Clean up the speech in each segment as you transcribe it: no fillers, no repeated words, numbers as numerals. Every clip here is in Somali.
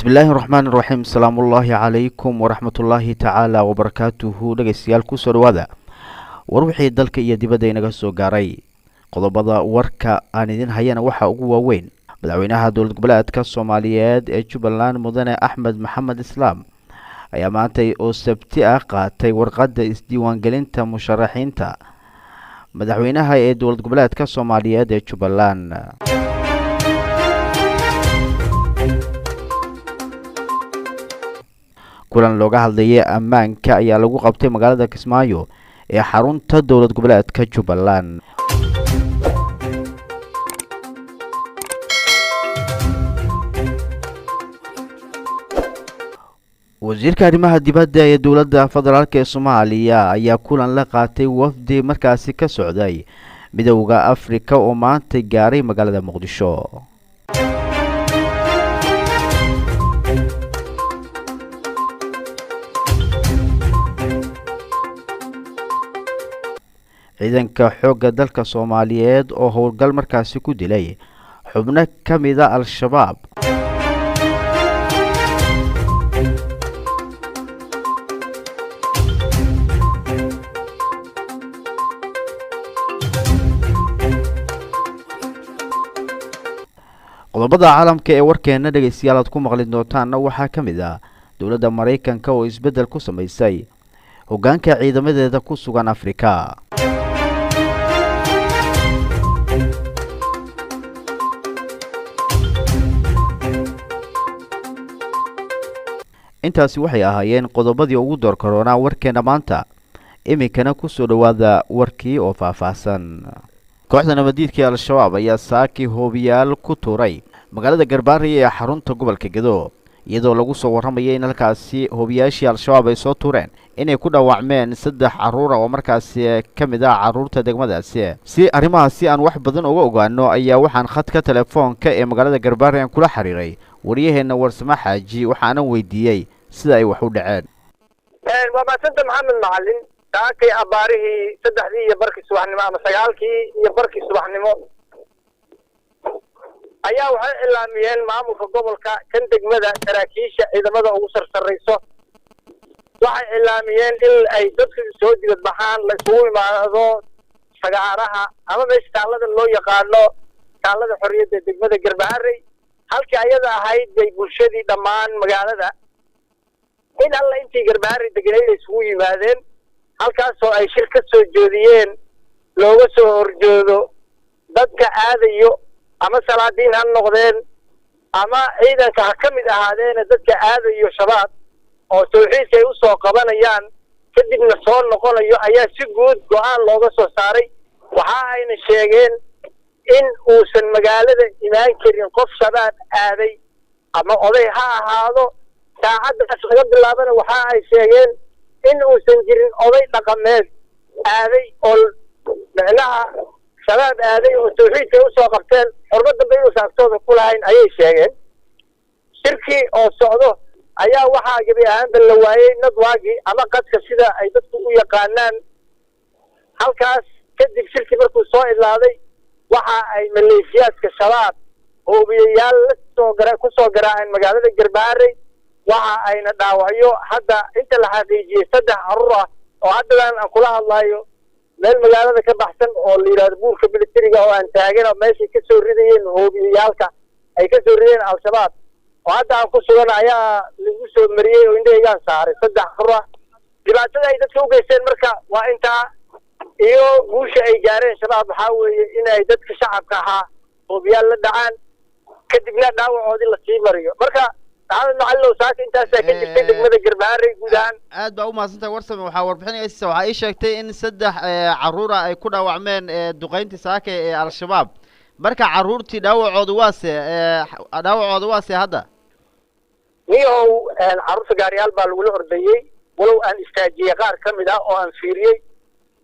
الله الرحمن الرحيم. السلام الله عليكم ورحمة الله تعالى وبركاته. dhageystayaal ku soo dhawaada war wixii dalka iyo dibadda inaga soo gaaray. Qodobada warka aan idin hayana waxa ugu waaweyn madaxweynaha dowlad goboleedka Soomaaliyeed ee Jubbaland Mudane Axmed Maxamed Islaam ayaa maantay oo Sabti ah qaatay warqadda isdiiwaangelinta musharaxiinta madaxweynaha ee dowlad goboleedka Soomaaliyeed ee Jubbaland. kulan looga hadlayay ammaanka ayaa lagu qabtay magaalada Kismaayo ee xarunta dowlad goboleedka Jubbaland. wasiirka arrimaha dibadda ee dowladda federaalka ee Soomaaliya ayaa kulan la qaatay wafdi markaasi ka socday midowga Afrika oo maanta gaaray magaalada Muqdisho. ciidanka xoogga dalka Soomaaliyeed oo howlgal markaasi ku dilay xubno ka mid ah Al-Shabaab. qodobada caalamka ee warkeena dhageystayaal aad ku maqli doontaan waxaa ka mid ah dowladda Mareykanka oo isbedel ku sameysay hoggaanka ciidamadeeda ku sugan Afrika. intaasi waxay ahaayeen qodobadii ugu door korona warkeena maanta. iminkana ku soo dhawaada warkii oo faahfaahsan. kooxda nabadiidka Al-Shabaab ayaa saaki hoobiyaal ku tuuray magaalada Garbaari ee xarunta gobolka Gedo, iyadoo lagu soo waramayay in halkaasi hoobiyaashii Al-Shabaab ay soo tuureen inay ku dhaawacmeen 3 caruur oo markaasi ka mid ah caruurta degmadaasi. si arrimahaasi aan wax badan uga ogaano ayaa waxaan khadka telefoonka ee magaalada Garbaari aan kula xiriiray wariyaheena Warsamo Xaaji waxaana weydiiyay sida ay wax u dhaceen. waa maasanta Maxamed Macalin taakay abaarihii 3 iyo barkii subaxnimo ama 9 iyo barkii subaxnimo ayaa waxay ilaamiyeen maamulka gobolka kan degmada saraakiisha ciidamada ugu sarsareyso waxay ilaamiyeen in ay dadku soo dibad baxaan la isugu imaado sagaaraha ama meesha taalada loo yaqaano taalada xorriyadda degmada Garbaari halkii ayada ahayd bay bulshadii dhammaan magaalada in alla intii Garbaari deganay isugu yimaadeen halkaas oo ay shir ka soo jeediyeen looga soo horjeedo dadka aadayo ama salaadiin han noqdeen ama ciidanka ha ka mid ahaadeen dadka aadayo shabaab oo tawxiidka ay u soo qabanayaan kadibna soo noqonayo ayaa si guud go'aan looga soo saaray. waxa ayna sheegeen in uusan magaalada imaan karin qof shabaab aaday ama oday ha ahaado. saacadaas laga bilaabana waxa ay sheegeen in uusan jirin oday dhaqameed aaday oo macnaha shabaab aaday oo tawxiidka ay u soo qabteen xurmad dambe inuu saagtooda ku lahayn ayay sheegeen. shirkii oo socdo ayaa waxaa gabi ahaanba la waayay nadwaagii ama qadka sida ay dadku u yaqaanaan. halkaas kadib shirkii markuu soo ilaaday waxa ay maleeshiyaadka shabaab hoobiyayaal ku soo garaaceen magaalada Garbaari. waxa ayna dhaawacyo hadda inta la xaqiijiyay 3 caruur ah oo hadda aan kula hadlayo meel magaalada ka baxsan oo la yiraahdo buurka militariga oo aan taagan meesha ka soo ridayeen hoobiyaalka ay ka soo rideen Al-Shabaab oo hadda aan ku sugan ayaa lagu soo mariyay oo indhaygaan saaray 3 caruur. dhibaatada ay dadka u geysteen marka waa inta iyo guusha ay gaareen shabaab waxa weeye in ay dadka shacabka ahaa hoobiyaal la dhacaan kadibna dhaawacoodii la sii mariyo. marka Maxamed Macalin saaka intaas ka jirtay degmada Garbaari guudaan aad baa u maasantay Warsamo. waxa warbixinaysa waxa ay sheegtay in 3 caruur ay ku dhaawacmeen duqeyntii saaka ee Al-Shabaab. marka caruurtii dhaawacoodu waa se hadda niyow caruurta gaariyaal baa lagu ordayay walow aan istaajiyay qaar ka mid ah oo aan fiiriyay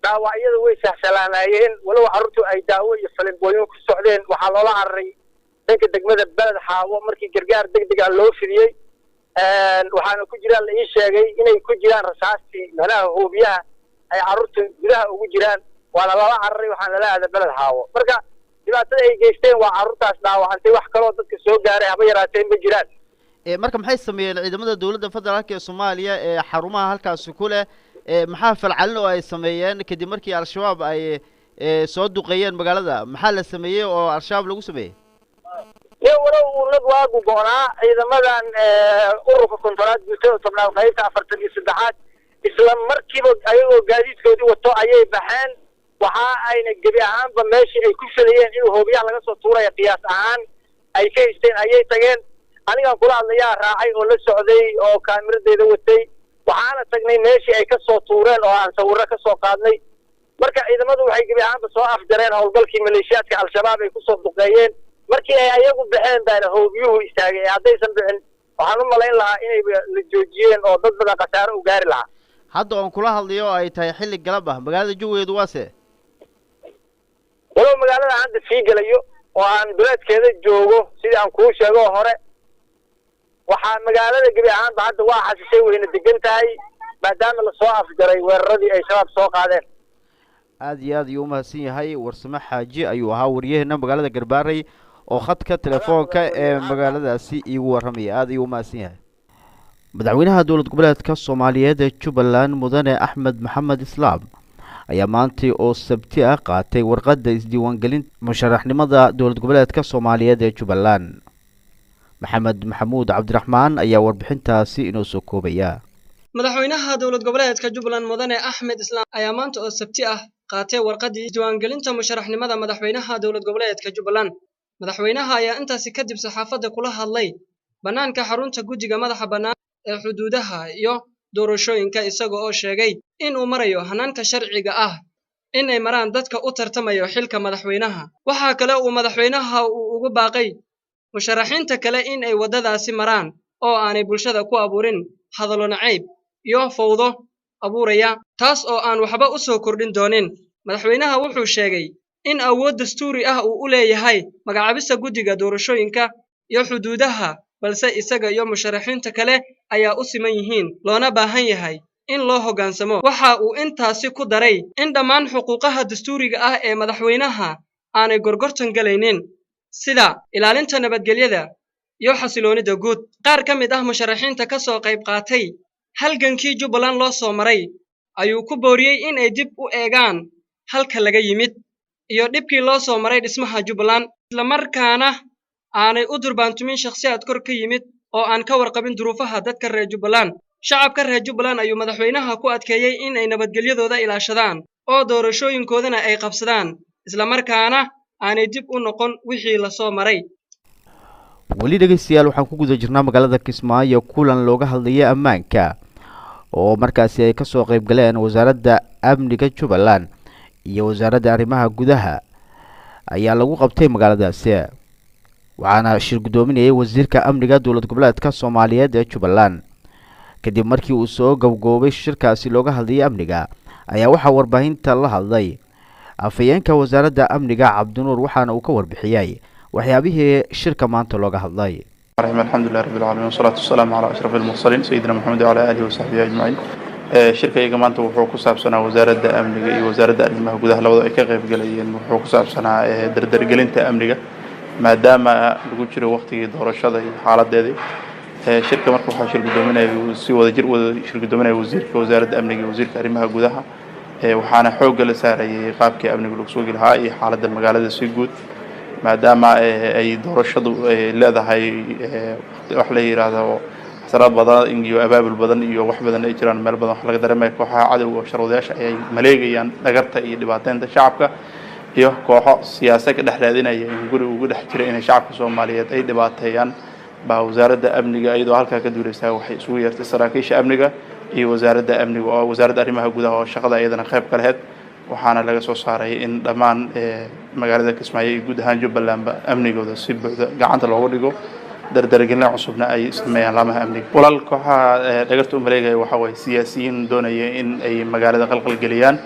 dhaawacyada way sahsalaanayeen walow caruurtu ay daawo iyo faleebooyin ku socdeen. waxaa loola cararay dhanka degmada Balad Xaawo markii gargaar degdeg ah loo fidiyay. waxaana ku jiraan la ii sheegay inay ku jiraan rasaastii meelaha hoobiyaha ay caruurta gudaha ugu jiraan waana lala cararay waxaana la aaday Balad Xaawo. marka dhibaatada ay geysteen waa caruurtaas dhaawacantay wax kale oo dadka soo gaaray haba yaraateen ma jiraan. marka maxay sameeyeen ciidamada dawladda federaalka ee Soomaaliya ee xarumaha halkaas ku leh maxaa falcalin oo ay sameeyeen kadib markii al-shabaab ay soo duqeeyeen magaalada maxaa la sameeyay oo al-shabaab lagu sameeyay walow unad waagu go'naa ciidamadan ururka kontoraad guutada tobnaad qaybta 43aad isla markiiba ayagoo gaadiidkoodii wato ayay baxeen waxa ayna gebi ahaanba meeshii ay ku filayeen in hoobiyaha laga soo tuuray qiyaas ahaan ay ka haysteen ayay tageen aniga kula hadlayaa raacay oo la socday oo kaamiradeeda watay waxaana tagnay meeshii ay ka soo tuureen oo aan sawirro ka soo qaadnay marka ciidamadu waxay gebi ahaanba soo afjareen howlgalkii maleeshiyaadka al-shabaab ay ku soo duqeeyeen markii ay ayagu baxeen baana hoobiyuhu istaagay haddaysan bixin waxaan u malayn lahaa inay la joojiyeen oo dad badan khasaare u gaari lahaa hadda oon kula hadlayo ay tahay xilli galab ah magaalada jawigeedu waase walow magaalada hadda sii gelayo oo aan duleedkeeda joogo sidii aan kuu sheego hore waxaa magaalada gebi ahaanba hadda waa xasishay wayna degan tahay maadaama lasoo afjaray weeraradii ay shabaab soo qaadeen aad iyo aad ayuu u mahadsan yahay warsame xaaji ayuu ahaa waryaheena magaalada Garbaarey oo khadka telefoonka ee magaaladaasi iigu warramaya aad ayuu u mahadsan yahay madaxweynaha dowlad goboleedka Soomaaliyeed ee Jubbaland mudane Axmed Maxamed Islaam ayaa maanta oo sabti ah qaatay warqadda isdiiwaangelinta musharaxnimada dowlad goboleedka Soomaaliyeed ee Jubbaland maxamed maxamuud cabdiraxmaan ayaa warbixintaasi inoo soo koobaya madaxweynaha dowlad goboleedka Jubbaland mudane Axmed Islaam ayaa maanta oo sabti ah qaatay warqadii isdiiwaangelinta musharaxnimada madaxweynaha dowlad goboleedka Jubbaland madaxweynaha ayaa intaasi kadib saxaafadda kula hadlay banaanka xarunta guddiga madaxa bannaan ee xuduudaha iyo doorashooyinka isaga oo sheegay in uu marayo hanaanka sharciga ah in ay maraan dadka u tartamayo xilka madaxweynaha waxa kale uu madaxweynaha ugu baaqay musharaxiinta kale in ay wadadaasi maraan oo aanay bulshada ku abuurin hadallo nacayb iyo fawdo abuuraya taas oo aan waxba u soo kordhin doonin madaxweynaha wuxuu sheegay in awood dastuuri ah uu u leeyahay magacaabista guddiga doorashooyinka iyo xuduudaha balse isaga iyo musharaxiinta kale ayaa u siman yihiin loona baahan yahay in loo hoggaansamo waxa uu intaasi ku daray in dhammaan xuquuqaha dastuuriga ah ee madaxweynaha aanay gorgortan galaynin sida ilaalinta nabadgelyada iyo xasiloonida guud qaar ka mid ah musharaxiinta ka soo qayb qaatay halgankii Jubbaland loo soo maray ayuu ku booriyey in ay dib u eegaan halka laga yimid iyo dhibkii loo soo maray dhismaha Jubbaland isla markaana aanay u durbaantumin shakhsiyaad kor ka yimid oo aan ka warqabin duruufaha dadka reer Jubbaland shacabka reer Jubbaland ayuu madaxweynaha ku adkeeyay in ay nabadgelyadooda ilaashadaan oo doorashooyinkoodana ay qabsadaan isla markaana aanay dib u noqon wixii la soo maray wali dhageystayaal waxaan ku guda jirnaa magaalada Kismaayo kulan looga hadlayay ammaanka oo markaasi ay ka soo qayb galeen wasaaradda amniga Jubbaland iyo wasaaradda arrimaha gudaha ayaa lagu qabtay magaaladaasi waxaana shir gudoominayay wasiirka amniga dowlad goboleedka Soomaaliyeed ee Jubbaland kadib markii uu soo gabgoobay shirkaasi looga hadlayay amniga ayaa waxa warbaahinta la hadlay afayeenka wasaaradda amniga Cabdinuur waxaana uu ka warbixiyay waxyaabihii shirka maanta looga hadlay alxamdulillahi rabbil aalamiin wasalaatu wasalaamu ala ashrafil mursaliin sayyidina maxamed wa ala alihi wa sahbihi ajmaciin shirkayga maanta wuxuu ku saabsanaa wasaaradda amniga iyo wasaaradda arrimaha gudaha labada ay ka qayb galayeen wuxuu ku saabsanaa dardargelinta amniga maadaama lagu jiro waqtigii doorashada iyo xaaladeedii shirka marka waxaa shir gudoominaya si wada shir gudoominaya wasiirka wasaaradda amniga iyo wasiirka arrimaha gudaha waxaana xoog la saarayay qaabkii amniga lagu soo geli lahaa iyo xaaladda magaalada si guud maadaama ay doorashadu leedahay wax la yiraahdo xasarad badan iyo abaabul badan iyo wax badan ay jiraan meel badan wax laga dareemayo kooxaha cadawga oo sharwadayaasha ay maleegayaan dhagarta iyo dhibaateynta shacabka iyo kooxo siyaasad ka dhex raadinaya in guri ugu dhex jira in shacabka Soomaaliyeed ay dhibaateeyaan baa wasaaradda amniga iyadoo halka ka duulaysaa waxay isugu yeertay saraakiisha amniga iyo wasaaradda amniga oo wasaaradda arrimaha gudaha oo shaqada iyadana qayb ka lahayd waxaana laga soo saaray in dhammaan magaalada Kismaayo iyo guud ahaan Jubbaland amnigooda si buuxda gacanta loogu dhigo dardargelin cusubna ay sameeyaan laamaha amniga walal kooxaha dhagarta u maleegaya waxa way siyaasiyiin doonaya in ay magaalada qalqal geliyaan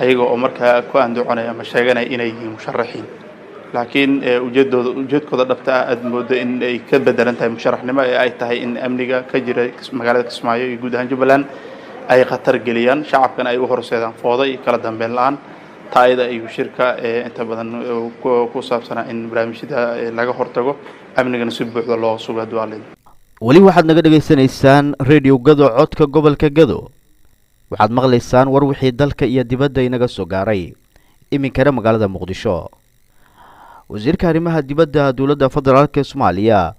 ayaga oo markaa ku andacoonaya ama sheeganaya inay yihiin musharaxiin laakiin ujeedkooda dhabta ah aad moodo in ay ka bedelan tahay musharaxnimo ee ay tahay in amniga ka jira magaalada Kismaayo iyo guud ahaan Jubbaland ay khatar geliyaan shacabkana ay u horseedaan foodo iyo kala dambeyn la'aan taayada iyo shirka inta badan ku saabsanaa in barnaamijyada laga hortago amnigana si buuxda loo sugo duwaalid weli waxaad naga dhegaysanaysaan radio gado codka gobolka gado waxaad maqlaysaan war wixii dalka iyo dibadda inaga soo gaaray iminkana magaalada muqdisho wasiirka arrimaha dibadda dowladda federaalk ee Soomaaliya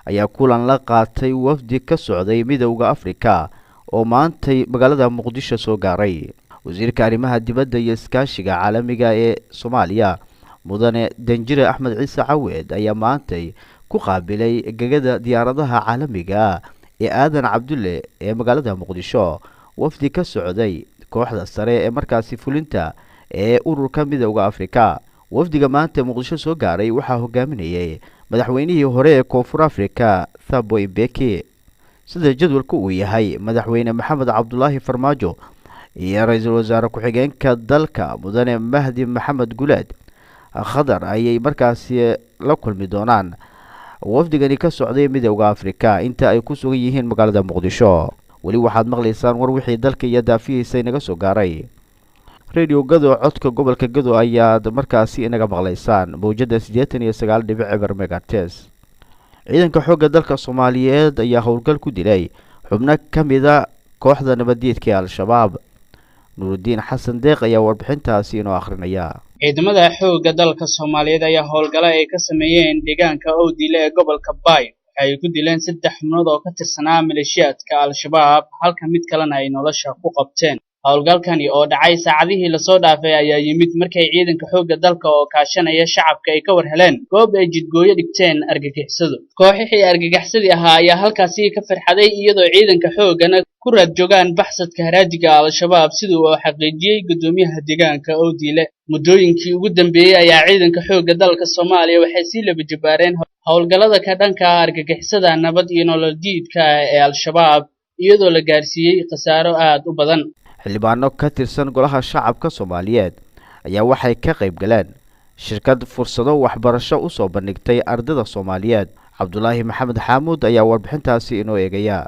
ayaa kulan la qaatay wafdi ka socday midowga Afrika oo maantay magaalada muqdisho soo gaaray wasiirka arrimaha dibadda iyo iskaashiga caalamiga ee Soomaaliya mudane Danjire Axmed Ciise Caweed ayaa maantay ku qaabilay gegada diyaaradaha caalamiga ee Aadan Cabdulle ee magaalada muqdisho wafdi ka socday kooxda sare ee markaasi fulinta ee ururka midowga Afrika wafdiga maanta muqdisho soo gaaray waxaa hogaaminayay madaxweynihii hore ee Koonfur Afrika Thabo Mbeki sida jadwalku uu yahay madaxweyne Maxamed Cabdullaahi Farmaajo iyo ra'iisul wasaare ku-xigeenka dalka mudane Mahdi Maxamed Gulaad khadar ayay markaasi la kulmi doonaan wafdigani ka socday midowga Afrika inta ay ku sugan yihiin magaalada muqdisho weli waxaad maqlaysaan war wixii dalka iyo daafihiisa inaga soo gaaray radio gado codka gobolka gado ayaad markaasi inaga maqlaysaan mowjada 89.0 megahertz ciidanka xoogga dalka Soomaaliyeed ayaa howlgal ku dilay xubno kamida kooxda nabadiidka ee Al-Shabaab Nuruddin Xasan Deeq ayaa warbixintaasi inoo akhrinaya ciidamada xoogga dalka Soomaaliyeed ayaa howlgalo ay ka sameeyeen deegaanka Owdile ee gobolka Bay waxay ku dileen 3 xubnood oo ka tirsanaa maleeshiyaadka Al-Shabaab halka mid kalena ay nolosha ku qabteen howlgalkani oo dhacay saacadihii la soo dhaafay ayaa yimid markay ciidanka xoogga dalka oo kaashanaya shacabka ay ka war heleen goob ay jidgooyo dhigteen argagixisadu kooxihii argagixisada ahaa ayaa halkaasi ka farxaday iyadoo ciidanka xoogana ku raad joogaan baxsadka haraajiga Al-Shabaab sidoo uu xaqiijiyay gudoomiyaha deegaanka Owdile muddooyinkii ugu dambeeyay ayaa ciidanka xoogga dalka Soomaaliya waxay si laba jabaareen howlgalada ka dhanka argagixisada nabad iyo nolol diidka ee Al-Shabaab iyadoo la gaarsiiyay khasaaro aad u badan xildhibaano ka tirsan golaha shacabka Soomaaliyeed ayaa waxay ka qayb galeen shirkad fursado waxbarasho u soo bandhigtay ardayda Soomaaliyeed Cabdullaahi Maxamed Xamuud ayaa warbixintaasi inoo eegaya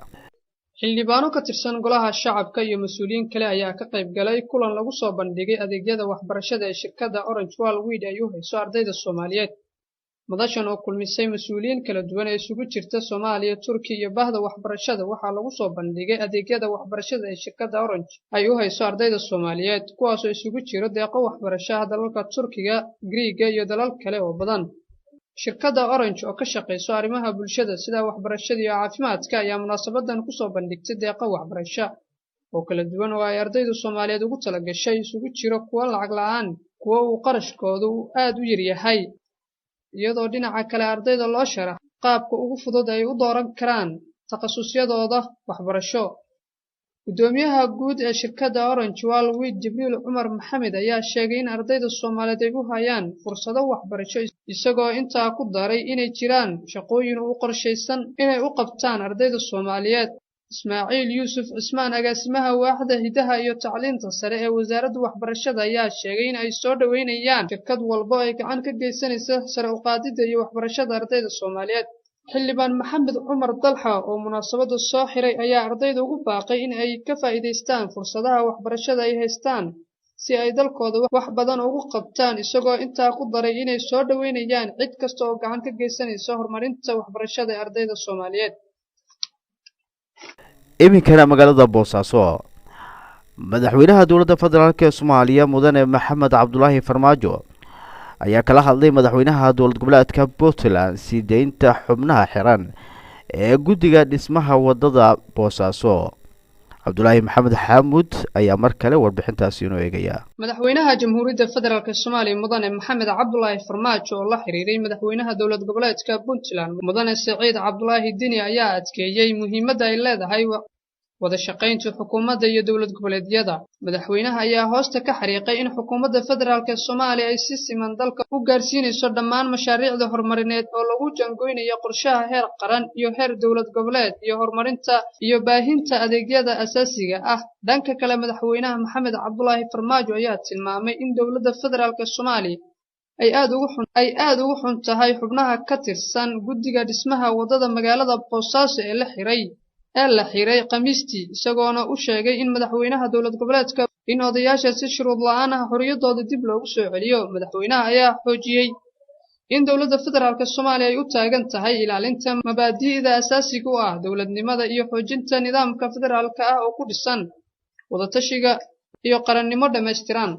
xildhibaano ka tirsan golaha shacabka iyo mas'uuliyiin kale ayaa ka qayb galay kulan lagu soo bandhigay adeegyada waxbarashada ee shirkadda Orange Worldwide ay u hayso ardayda Soomaaliyeed madashan oo kulmisay mas'uuliyiin kala duwan ee isugu jirta Soomaaliya, Turkiga iyo bahda waxbarashada waxaa lagu soo bandhigay adeegyada waxbarashada ee shirkadda Orange ay u hayso ardayda Soomaaliyeed kuwaas oo isugu jira deeqo waxbarasho dalalka Turkiga, Greega iyo dalal kale oo badan shirkadda Orange oo ka shaqeyso arrimaha bulshada sida waxbarashada iyo caafimaadka ayaa munaasabadan ku soo bandhigtay deeqo waxbarasho oo kala duwan oo ay ardayda Soomaaliyeed ugu talagashay isugu jira kuwa lacag la'aan kuwa uu qarashkoodu aad u yar yahay iyadoo dhinaca kale ardayda loo sharax qaabka ugu fudud ay u dooran karaan takhasusyadooda waxbarasho gudoomiyaha guud ee shirkadda Orange Worldwide Jibriil Cumar Maxamed ayaa sheegay in ardayda Soomaaliyeed ay u hayaan fursado waxbarasho isagoo intaa ku daray inay jiraan shaqooyin u qorsheysan inay u qabtaan ardayda Soomaaliyeed Ismaaciil Yuusuf Cismaan agaasimaha waaxda hidaha iyo tacliinta sare ee wasaaradda waxbarashada ayaa sheegay in ay soo dhaweynayaan shirkad walba ay gacan ka geysanayso sare u qaadida iyo waxbarashada ardayda Soomaaliyeed xildhibaan Maxamed Cumar Dalxa oo munaasabada soo xiray ayaa ardayda ugu baaqay in ay ka faa'iideystaan fursadaha waxbarashada ay haystaan si ay dalkooda wax badan ugu qabtaan isagoo intaa ku daray inay soo dhaweynayaan cid kasta oo gacan ka geysanaysa horumarinta waxbarashada ee ardayda Soomaaliyeed iminkana magaalada Boosaaso madaxweynaha dowladda federaalk ee Soomaaliya mudane Maxamed Cabdullaahi Farmaajo ayaa kala hadlay madaxweynaha dowlad goboleedka Puntland sideynta xubnaha xiran ee guddiga dhismaha wadada Boosaaso Cabdullaahi Maxamed Xamuud ayaa mar kale warbixintaasi inoo eegaya madaxweynaha jamhuuriyadda federaalk Soomaaliya mudane Maxamed Cabdullaahi Farmaajo oo la xiriiray madaxweynaha dowlad goboleedka Puntland mudane Saciid Cabdullaahi Dini ayaa adkeeyay muhiimadda ay leedahay wada shaqaynta xukuumadda iyo dowlad goboleedyada madaxweynaha ayaa hoosta ka xariiqay in xukuumadda federaalk Soomaaliya ay si siman dalka u gaarsiinayso dhammaan mashaariicda horumarineed oo lagu jaangooynayo qorshaha heer qaran iyo heer dowlad goboleed iyo horumarinta iyo baahinta adeegyada asaasiga ah dhanka kale madaxweynaha Maxamed Cabdullaahi Farmaajo ayaa tilmaamay in dowladda federaalk Soomaaliya ay aad ugu xun tahay xubnaha ka tirsan guddiga dhismaha wadada magaalada Boosaaso ee la xiray Khamiistii isagoona u sheegay in madaxweynaha dowlad goboleedka in odayaasha si shuruud la'aan ah xoriyadooda dib loogu soo celiyo madaxweynaha ayaa xoojiyay in dowladda federaalka Soomaaliya ay u taagan tahay ilaalinta mabaadi'da asaasiga ah dowladnimada iyo xoojinta nidaamka federaalka ah oo ku dhisan wadatashiga iyo qarannimo dhameystiran.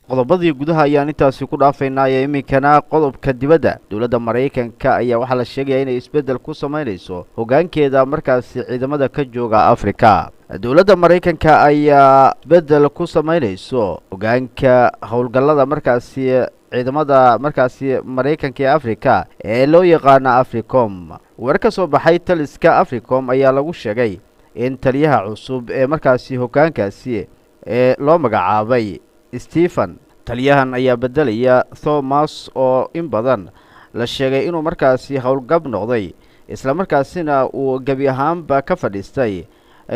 qodobadii gudaha ayaan intaasi ku dhaafaynaa ee iminkana qodobka dibadda dowladda Mareykanka ayaa waxaa la sheegayaa inay isbeddel ku sameynayso hoggaankeeda markaasi ciidamada ka jooga Afrika. dowladda Mareykanka ayaa isbeddel ku sameynayso hoggaanka howlgallada markaasi ciidamada markaasi Mareykanka ee Afrika ee loo yaqaan Africom. war ka soo baxay taliska Africom ayaa lagu sheegay in taliyaha cusub ee markaasi hoggaankaasi ee loo magacaabay Stephen taliyahan ayaa bedelaya Thomas oo in badan la sheegay inuu markaasi howlgab noqday isla markaasina uu gabi ahaanba ka fadhiistay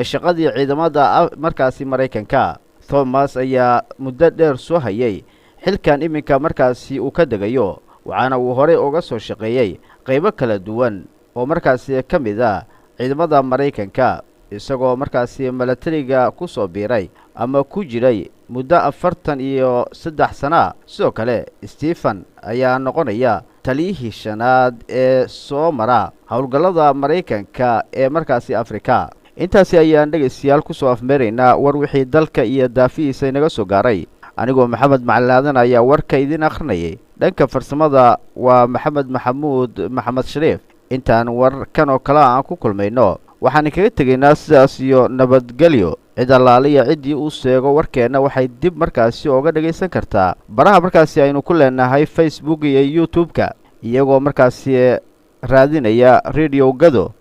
shaqadii ciidamada markaasi Mareykanka. Thomas ayaa muddo dheer soo hayay xilkan iminka markaasi uu ka degayo waxaana uu hore uga soo shaqeeyay qaybo kala duwan oo markaasi ka mid ah ciidamada Mareykanka isagoo markaasi milatariga ku soo biiray ama ku jiray muddo 43 sano. sidoo kale Stephen ayaa noqonaya taliyihii shanaad ee soo mara howlgallada Mareykanka ee markaasi Afrika. intaasi ayaan dhageystayaal ku soo afmeeraynaa war wixii dalka iyo daafihiisa inaga soo gaaray. anigoo Maxamed Macalin Aadan ayaa warka idin akhrinayay. dhanka farsamada waa Maxamed Shariif. intaan warkan oo kale aan ku kulmayno waxaan kaga tegaynaa sidaas iyo nabadgelyo. cid allaaliya ciddii uu sheego warkeena waxay dib markaasi uga dhageysan kartaa baraha markaasi aynu ku leenahay Facebook iyo YouTube-ka iyagoo markaasi raadinaya Radio Gado